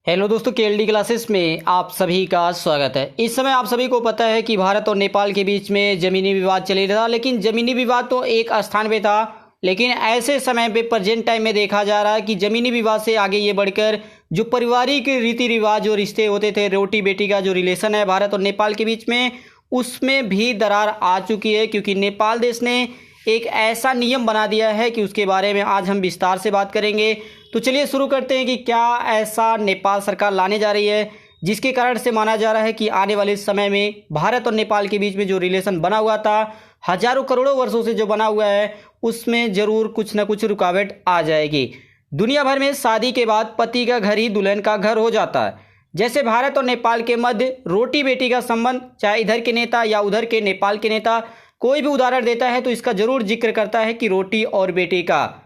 Hello दोस्तों, KLD classes में आप सभी का स्वागत है। इस समय आप सभी को पता है कि भारत और नेपाल के बीच में ज़मीनी विवाद चल रहा था, लेकिन ज़मीनी विवाद तो एक स्थान पे था। लेकिन ऐसे समय पे प्रेजेंट टाइम में देखा जा रहा है कि ज़मीनी विवाद से आगे ये बढ़कर जो पारिवारिक रीति रिवाज जो रिश्ते होते थे, रोटी बेटी का जो रिलेशन है भारत और नेपाल के बीच में, उसमें भी दरार आ चुकी है। क्योंकि नेपाल देश ने एक ऐसा नियम बना दिया है कि उसके बारे में आज हम विस्तार से बात करेंगे। तो चलिए शुरू करते हैं कि क्या ऐसा नेपाल सरकार लाने जा रही है जिसके कारण से माना जा रहा है कि आने वाले समय में भारत और नेपाल के बीच में जो रिलेशन बना हुआ था, हजारों करोड़ों वर्षों से जो बना हुआ है, उसमें ज़रूर कुछ ना कुछ रुकावट आ जाएगी। दुनिया भर में शादी के बाद पति का घर ही दुल्हन का घर हो जाता है। जैसे भारत और नेपाल के मध्य रोटी बेटी का संबंध, चाहे इधर के नेता या उधर के नेपाल के नेता कोई भी उदाहरण देता है तो इसका जरूर जिक्र करता है कि रोटी और बेटी का।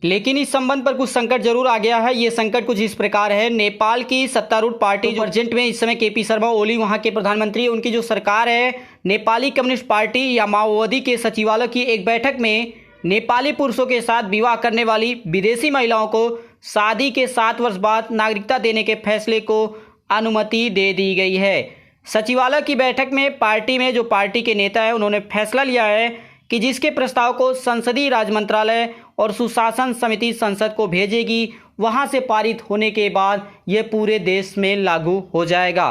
लेकिन इस संबंध पर कुछ संकट जरूर आ गया है। ये संकट कुछ इस प्रकार है। नेपाल की सत्तारूढ़ पार्टी जो अर्जेंट में इस समय केपी शर्मा ओली वहां के प्रधानमंत्री है, उनकी जो सरकार है, नेपाली कम्युनिस्ट पार्टी या माओवादी के सचिवालय की एक बैठक में नेपाली पुरुषों के साथ विवाह करने वाली विदेशी महिलाओं को शादी के 7 वर्ष बाद नागरिकता देने के फैसले को अनुमति दे दी गई है। सचिवालय की बैठक में पार्टी में जो पार्टी के नेता है, उन्होंने फैसला लिया है कि जिसके प्रस्ताव को संसदीय राज्य मंत्रालय और सुशासन समिति संसद को भेजेगी, वहां से पारित होने के बाद यह पूरे देश में लागू हो जाएगा।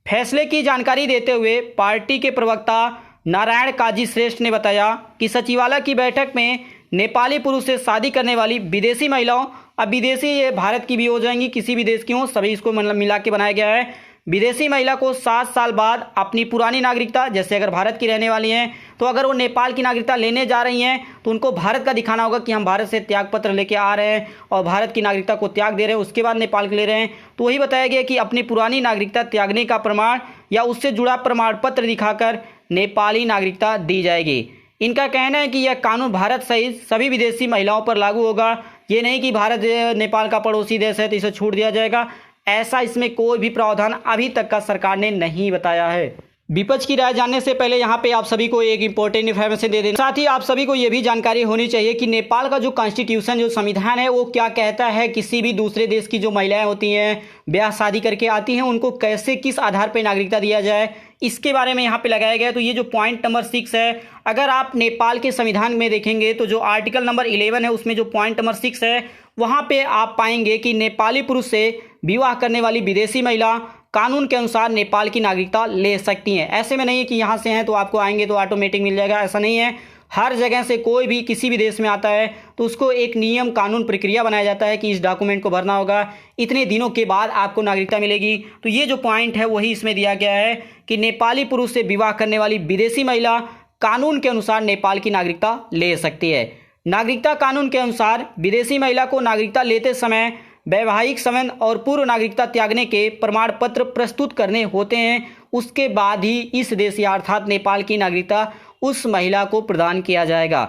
फैसले की जानकारी देते हुए पार्टी के प्रवक्ता नारायण काजी श्रेष्ठ ने बताया कि सचिवालय की बैठक में नेपाली पुरुष से शादी करने वाली विदेशी महिलाओं, अब विदेशी ये भारत की भी हो जाएंगी, किसी भी देश की हो, सभी इसको मिला के बनाया गया है। विदेशी महिला को 7 साल बाद अपनी पुरानी नागरिकता, जैसे अगर भारत की रहने वाली हैं तो अगर वो नेपाल की नागरिकता लेने जा रही हैं तो उनको भारत का दिखाना होगा कि हम भारत से त्याग पत्र लेके आ रहे हैं और भारत की नागरिकता को त्याग दे रहे हैं, उसके बाद नेपाल के ले रहे हैं। तो वही बताया गया कि अपनी पुरानी नागरिकता त्यागने का प्रमाण या उससे जुड़ा प्रमाण पत्र दिखाकर नेपाली नागरिकता दी जाएगी। इनका कहना है कि यह कानून भारत सहित सभी विदेशी महिलाओं पर लागू होगा। ये नहीं कि भारत नेपाल का पड़ोसी देश है तो इसे छूट दिया जाएगा, ऐसा इसमें कोई भी प्रावधान अभी तक का सरकार ने नहीं बताया है। विपक्ष की राय जानने से पहले यहाँ पे आप सभी को एक इंपॉर्टेंट इन्फॉर्मेशन दे देना, साथ ही आप सभी को ये भी जानकारी होनी चाहिए कि नेपाल का जो कॉन्स्टिट्यूशन, जो संविधान है, वो क्या कहता है। किसी भी दूसरे देश की जो महिलाएं होती हैं, ब्याह शादी करके आती हैं, उनको कैसे, किस आधार पर नागरिकता दिया जाए, इसके बारे में यहाँ पे लगाया गया है। तो ये जो पॉइंट नंबर 6 है, अगर आप नेपाल के संविधान में देखेंगे तो जो आर्टिकल नंबर 11 है, उसमें जो पॉइंट नंबर 6 है, वहाँ पे आप पाएंगे कि नेपाली पुरुष से विवाह करने वाली विदेशी महिला कानून के अनुसार नेपाल की नागरिकता ले सकती हैं। ऐसे में नहीं है कि यहाँ से हैं तो आपको आएंगे तो ऑटोमेटिक मिल जाएगा, ऐसा नहीं है। हर जगह से कोई भी किसी भी देश में आता है तो उसको एक नियम, कानून, प्रक्रिया बनाया जाता है कि इस डॉक्यूमेंट को भरना होगा, इतने दिनों के बाद आपको नागरिकता मिलेगी। तो ये जो पॉइंट है वही इसमें दिया गया है कि नेपाली पुरुष से विवाह करने वाली विदेशी महिला कानून के अनुसार नेपाल की नागरिकता ले सकती है। नागरिकता कानून के अनुसार विदेशी महिला को नागरिकता लेते समय वैवाहिक संबंध और पूर्व नागरिकता त्यागने के प्रमाण पत्र प्रस्तुत करने होते हैं। उसके बाद ही इस देश या अर्थात नेपाल की नागरिकता उस महिला को प्रदान किया जाएगा।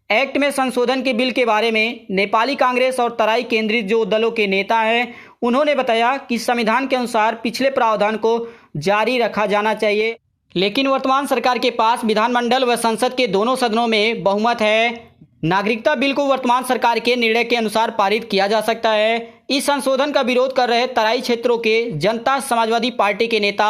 एक्ट में संशोधन के बिल के बारे में नेपाली कांग्रेस और तराई केंद्रित जो दलों के नेता हैं, उन्होंने बताया कि संविधान के अनुसार पिछले प्रावधान को जारी रखा जाना चाहिए, लेकिन वर्तमान सरकार के पास विधानमंडल व संसद के दोनों सदनों में बहुमत है। नागरिकता बिल को वर्तमान सरकार के निर्णय के अनुसार पारित किया जा सकता है। इस संशोधन का विरोध कर रहे तराई क्षेत्रों के जनता समाजवादी पार्टी के नेता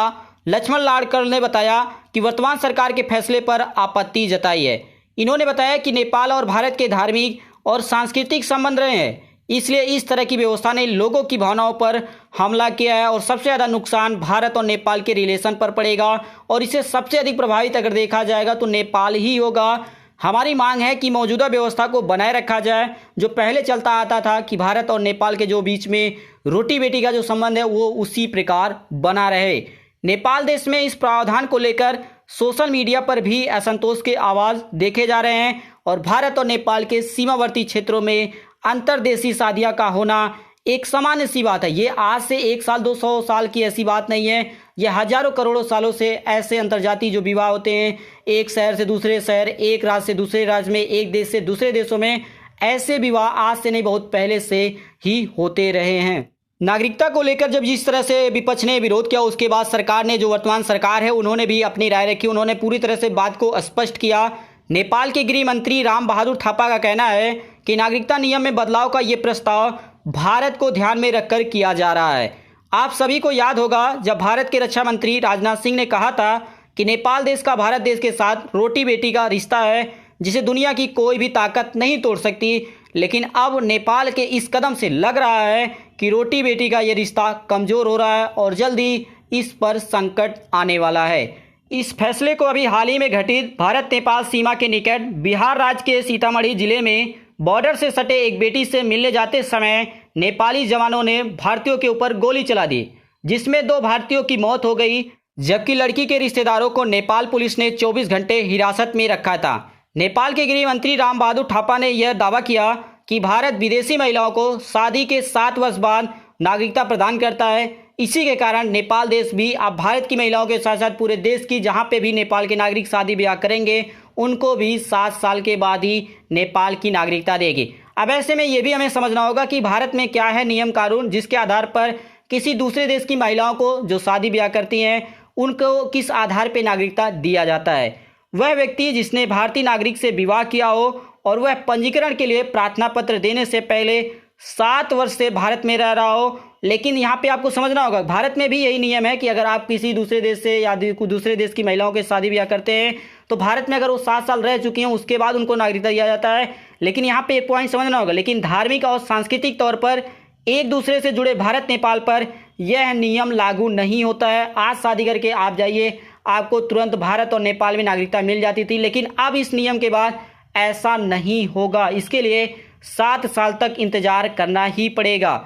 लक्ष्मण लाड़कर ने बताया कि वर्तमान सरकार के फैसले पर आपत्ति जताई है। इन्होंने बताया कि नेपाल और भारत के धार्मिक और सांस्कृतिक संबंध रहे हैं, इसलिए इस तरह की व्यवस्था ने लोगों की भावनाओं पर हमला किया है और सबसे ज़्यादा नुकसान भारत और नेपाल के रिलेशन पर पड़ेगा और इसे सबसे अधिक प्रभावित अगर देखा जाएगा तो नेपाल ही होगा। हमारी मांग है कि मौजूदा व्यवस्था को बनाए रखा जाए, जो पहले चलता आता था कि भारत और नेपाल के जो बीच में रोटी बेटी का जो संबंध है वो उसी प्रकार बना रहे। नेपाल देश में इस प्रावधान को लेकर सोशल मीडिया पर भी असंतोष के आवाज़ देखे जा रहे हैं और भारत और नेपाल के सीमावर्ती क्षेत्रों में अंतर्देशीय शादियां का होना एक सामान्य सी बात है। ये आज से 1 साल 200 साल की ऐसी बात नहीं है, ये हजारों करोड़ों सालों से ऐसे अंतर्जातीय जो विवाह होते हैं, एक शहर से दूसरे शहर, एक राज्य से दूसरे राज्य में, एक देश से दूसरे देशों में, ऐसे विवाह आज से नहीं बहुत पहले से ही होते रहे हैं। नागरिकता को लेकर जब जिस तरह से विपक्ष ने विरोध किया, उसके बाद सरकार ने, जो वर्तमान सरकार है, उन्होंने भी अपनी राय रखी। उन्होंने पूरी तरह से बात को स्पष्ट किया। नेपाल के गृह मंत्री राम बहादुर थापा का कहना है कि नागरिकता नियम में बदलाव का ये प्रस्ताव भारत को ध्यान में रखकर किया जा रहा है। आप सभी को याद होगा जब भारत के रक्षा मंत्री राजनाथ सिंह ने कहा था कि नेपाल देश का भारत देश के साथ रोटी बेटी का रिश्ता है जिसे दुनिया की कोई भी ताकत नहीं तोड़ सकती। लेकिन अब नेपाल के इस कदम से लग रहा है कि रोटी बेटी का ये रिश्ता कमज़ोर हो रहा है और जल्दी इस पर संकट आने वाला है। इस फैसले को अभी हाल ही में घटित भारत नेपाल सीमा के निकट बिहार राज्य के सीतामढ़ी जिले में बॉर्डर से सटे एक बेटी से मिलने जाते समय नेपाली जवानों ने भारतीयों के ऊपर गोली चला दी, जिसमें 2 भारतीयों की मौत हो गई, जबकि लड़की के रिश्तेदारों को नेपाल पुलिस ने 24 घंटे हिरासत में रखा था। नेपाल के गृह मंत्री राम बहादुर थापा ने यह दावा किया कि भारत विदेशी महिलाओं को शादी के 7 वर्ष बाद नागरिकता प्रदान करता है। इसी के कारण नेपाल देश भी अब भारत की महिलाओं के साथ साथ पूरे देश की जहां पे भी नेपाल के नागरिक शादी ब्याह करेंगे उनको भी 7 साल के बाद ही नेपाल की नागरिकता देगी। अब ऐसे में ये भी हमें समझना होगा कि भारत में क्या है नियम कानून जिसके आधार पर किसी दूसरे देश की महिलाओं को जो शादी ब्याह करती हैं उनको किस आधार पर नागरिकता दिया जाता है। वह व्यक्ति जिसने भारतीय नागरिक से विवाह किया हो और वह पंजीकरण के लिए प्रार्थना पत्र देने से पहले 7 वर्ष से भारत में रह रहा हो। लेकिन यहाँ पे आपको समझना होगा भारत में भी यही नियम है कि अगर आप किसी दूसरे देश से या दूसरे देश की महिलाओं के शादी ब्याह करते हैं तो भारत में अगर वो 7 साल रह चुकी हैं उसके बाद उनको नागरिकता दिया जाता है। लेकिन यहाँ पे एक पॉइंट समझना होगा, लेकिन धार्मिक और सांस्कृतिक तौर पर एक दूसरे से जुड़े भारत नेपाल पर यह नियम लागू नहीं होता है। आज शादी करके आप जाइए, आपको तुरंत भारत और नेपाल में नागरिकता मिल जाती थी, लेकिन अब इस नियम के बाद ऐसा नहीं होगा। इसके लिए 7 साल तक इंतजार करना ही पड़ेगा।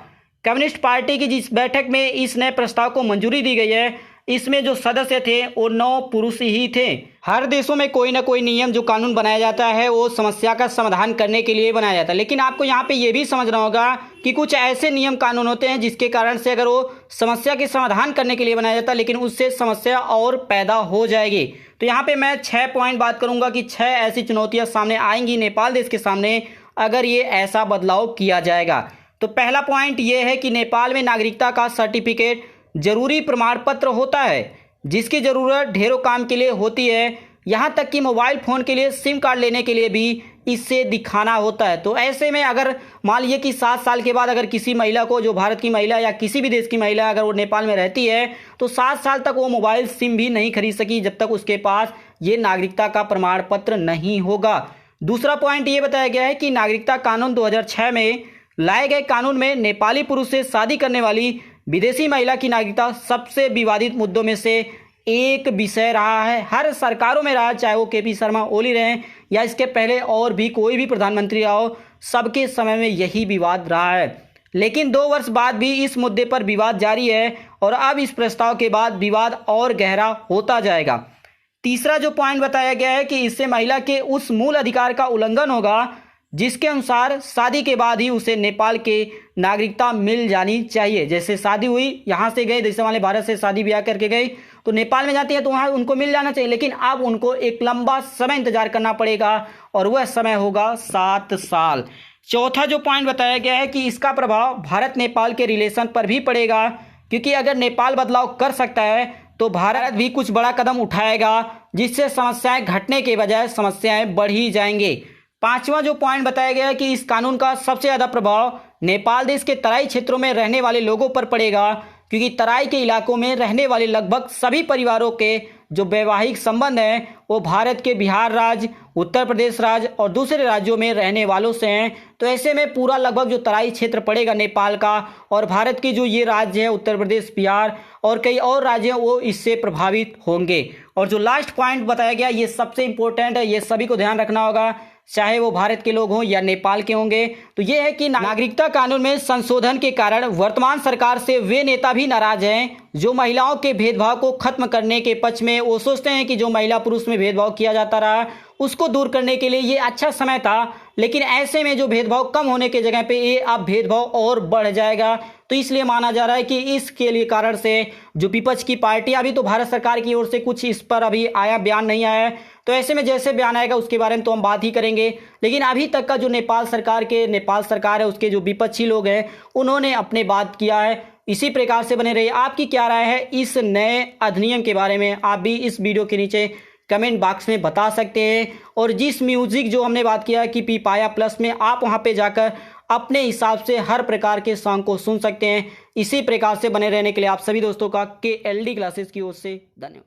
कम्युनिस्ट पार्टी की जिस बैठक में इस नए प्रस्ताव को मंजूरी दी गई है इसमें जो सदस्य थे वो 9 पुरुष ही थे। हर देशों में कोई ना कोई नियम जो कानून बनाया जाता है वो समस्या का समाधान करने के लिए बनाया जाता है, लेकिन आपको यहाँ पे ये भी समझना होगा कि कुछ ऐसे नियम कानून होते हैं जिसके कारण से अगर वो समस्या के समाधान करने के लिए बनाया जाता है लेकिन उससे समस्या और पैदा हो जाएगी। तो यहाँ पे मैं 6 पॉइंट बात करूंगा कि 6 ऐसी चुनौतियाँ सामने आएंगी नेपाल देश के सामने अगर ये ऐसा बदलाव किया जाएगा। तो पहला पॉइंट ये है कि नेपाल में नागरिकता का सर्टिफिकेट जरूरी प्रमाण पत्र होता है जिसकी ज़रूरत ढेरों काम के लिए होती है, यहाँ तक कि मोबाइल फ़ोन के लिए सिम कार्ड लेने के लिए भी इससे दिखाना होता है। तो ऐसे में अगर मान लीजिए कि 7 साल के बाद अगर किसी महिला को, जो भारत की महिला या किसी भी देश की महिला अगर वो नेपाल में रहती है तो 7 साल तक वो मोबाइल सिम भी नहीं खरीद सकी जब तक उसके पास ये नागरिकता का प्रमाण पत्र नहीं होगा। दूसरा पॉइंट ये बताया गया है कि नागरिकता कानून 2006 में लाए गए कानून में नेपाली पुरुष से शादी करने वाली विदेशी महिला की नागरिकता सबसे विवादित मुद्दों में से एक विषय रहा है। हर सरकारों में रहा, चाहे वो केपी शर्मा ओली रहें या इसके पहले और भी कोई भी प्रधानमंत्री रहा हो, सबके समय में यही विवाद रहा है। लेकिन 2 वर्ष बाद भी इस मुद्दे पर विवाद जारी है और अब इस प्रस्ताव के बाद विवाद और गहरा होता जाएगा। तीसरा जो पॉइंट बताया गया है कि इससे महिला के उस मूल अधिकार का उल्लंघन होगा जिसके अनुसार शादी के बाद ही उसे नेपाल के नागरिकता मिल जानी चाहिए। जैसे शादी हुई, यहाँ से गए, जैसे वाले भारत से शादी ब्याह करके गए तो नेपाल में जाती है तो वहाँ उनको मिल जाना चाहिए, लेकिन अब उनको एक लंबा समय इंतजार करना पड़ेगा और वह समय होगा 7 साल। चौथा जो पॉइंट बताया गया है कि इसका प्रभाव भारत नेपाल के रिलेशन पर भी पड़ेगा, क्योंकि अगर नेपाल बदलाव कर सकता है तो भारत भी कुछ बड़ा कदम उठाएगा जिससे समस्याएं घटने के बजाय समस्याएं बढ़ ही जाएंगे। पांचवा जो पॉइंट बताया गया है कि इस कानून का सबसे ज़्यादा प्रभाव नेपाल देश के तराई क्षेत्रों में रहने वाले लोगों पर पड़ेगा, क्योंकि तराई के इलाकों में रहने वाले लगभग सभी परिवारों के जो वैवाहिक संबंध हैं वो भारत के बिहार राज्य, उत्तर प्रदेश राज्य और दूसरे राज्यों में रहने वालों से हैं। तो ऐसे में पूरा लगभग जो तराई क्षेत्र पड़ेगा नेपाल का और भारत के जो ये राज्य है उत्तर प्रदेश, बिहार और कई और राज्य हैं वो इससे प्रभावित होंगे। और जो लास्ट पॉइंट बताया गया ये सबसे इंपॉर्टेंट है, ये सभी को ध्यान रखना होगा, चाहे वो भारत के लोग हों या नेपाल के होंगे। तो ये है कि नागरिकता कानून में संशोधन के कारण वर्तमान सरकार से वे नेता भी नाराज हैं जो महिलाओं के भेदभाव को खत्म करने के पक्ष में। वो सोचते हैं कि जो महिला पुरुष में भेदभाव किया जाता रहा उसको दूर करने के लिए ये अच्छा समय था, लेकिन ऐसे में जो भेदभाव कम होने के जगह पे ये अब भेदभाव और बढ़ जाएगा। तो इसलिए माना जा रहा है कि इसके लिए कारण से जो विपक्ष की पार्टी, अभी तो भारत सरकार की ओर से कुछ इस पर अभी आया बयान नहीं आया है, तो ऐसे में जैसे बयान आएगा उसके बारे में तो हम बात ही करेंगे। लेकिन अभी तक का जो नेपाल सरकार है उसके जो विपक्षी लोग हैं उन्होंने अपने बात किया है। इसी प्रकार से बने रहिए। आपकी क्या राय है इस नए अधिनियम के बारे में, आप भी इस वीडियो के नीचे कमेंट बॉक्स में बता सकते हैं। और जिस म्यूज़िक जो हमने बात किया कि पीपाया प्लस में, आप वहां पे जाकर अपने हिसाब से हर प्रकार के सॉन्ग को सुन सकते हैं। इसी प्रकार से बने रहने के लिए आप सभी दोस्तों का KLD क्लासेस की ओर से धन्यवाद।